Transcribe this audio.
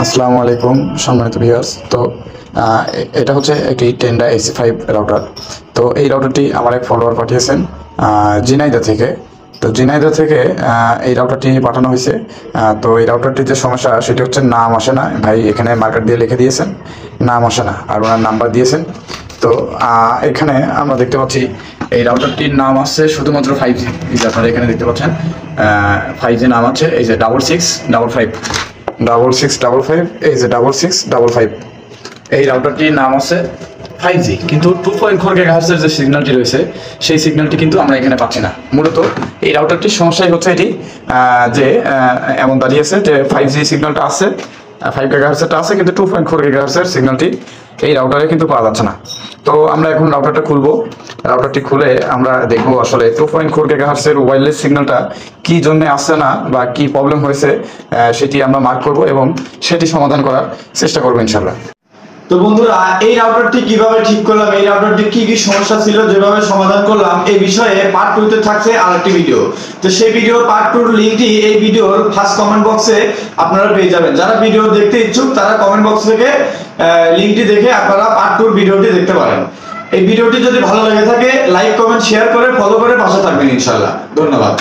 আসসালামু আলাইকুম সম্মানিত ভিউয়ার্স। তো এটা হচ্ছে একটি টেন্ডা AC5 রাউটার। তো এই রাউটারটি আমার এক ফলোয়ার পাঠিয়েছেন ঝিনাইদহ থেকে। তো ঝিনাইদহ থেকে এই রাউটারটি পাঠানো হয়েছে। তো এই রাউটারটির যে সমস্যা সেটি হচ্ছে নাম আসে না। ভাই এখানে মার্কার দিয়ে লিখে দিয়েছেন, নাম আসে না, আর ওনার নাম্বার দিয়েছেন। তো এখানে আমরা দেখতে পাচ্ছি এই রাউটারটির নাম আসছে শুধুমাত্র 5G। এই যে আপনারা এখানে দেখতে পাচ্ছেন 5G নাম আছে, এই যে 6655 6655, এই যে 6655। এই রাউটারটির নাম আছে 5G, কিন্তু 2.4 GHz যে সিগন্যালটি রয়েছে সেই সিগন্যালটি কিন্তু আমরা এখানে পাচ্ছি না। মূলত এই রাউটারটির সমস্যাই হচ্ছে এটি যে এমন দাঁড়িয়েছে যে 5G সিগন্যালটা আছে, 5 GHz-টা আছে, কিন্তু 2.4 GHz-এর সিগন্যালটি এই রাউটারে কিন্তু পাওয়া যাচ্ছে না। তো আমরা এখন রাউটারটা খুলবো। রাউটারটি খুলে আমরা দেখবো আসলে 2.4 GHz-এর ওয়্যারলেস সিগন্যালটা কি জন্য আসছে না বা কি প্রবলেম হয়েছে, সেটি আমরা মার্ক করব এবং সেটি সমাধান করার চেষ্টা করবো ইনশাল্লাহ। তো বন্ধুরা, এই রাউটারটি কিভাবে ঠিক করলাম, এই রাউটারটি কি কি সমস্যা ছিল, যেভাবে সমাধান করলাম, এই বিষয়ে পার্ট 2 তে থাকছে আরেকটি ভিডিও। তো সেই ভিডিও পার্ট 2 এর লিংকটি এই ভিডিওর ফার্স্ট কমেন্ট বক্সে আপনারা পেয়ে যাবেন। যারা ভিডিও দেখতে ইচ্ছুক তারা কমেন্ট বক্স থেকে লিংকটি দেখে আপনারা পার্ট 2 এর ভিডিওটি দেখতে পারেন। এই ভিডিওটি যদি ভালো লেগে থাকে লাইক কমেন্ট শেয়ার করে ফলো করে পাশে থাকবেন ইনশাআল্লাহ। ধন্যবাদ।